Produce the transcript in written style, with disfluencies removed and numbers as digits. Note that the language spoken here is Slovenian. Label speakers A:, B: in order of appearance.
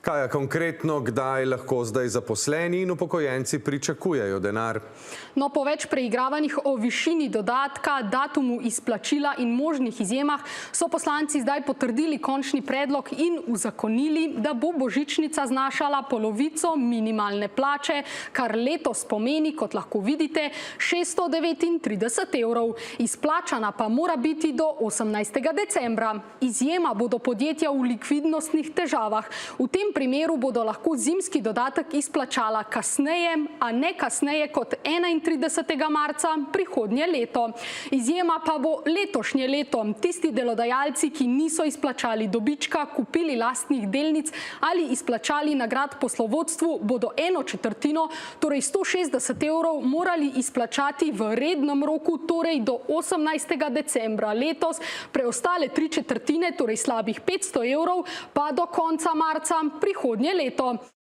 A: Kaja, konkretno, kdaj lahko zdaj zaposleni in upokojenci pričakujejo denar?
B: No, po več preigravanjih o višini dodatka, datumu izplačila in možnih izjemah so poslanci zdaj potrdili končni predlog in uzakonili, da bo božičnica znašala polovico minimalne plače, kar letos pomeni, kot lahko vidite, 639 evrov. Izplačana pa mora biti do 18. decembra. Izjema bodo podjetja v likvidnostnih težavah. V tem primeru bodo lahko zimski dodatek izplačala kasneje, a ne kasneje kot 31. marca prihodnje leto. Izjema pa bo letošnje leto. Tisti delodajalci, ki niso izplačali dobička, kupili lastnih delnic ali izplačali nagrad poslovodstvu, bodo 1/4, torej 160 evrov, morali izplačati v rednem roku, torej do 18. decembra letos, preostale 3/4, torej slabih 500 evrov, pa do konca marca prihodnje leto.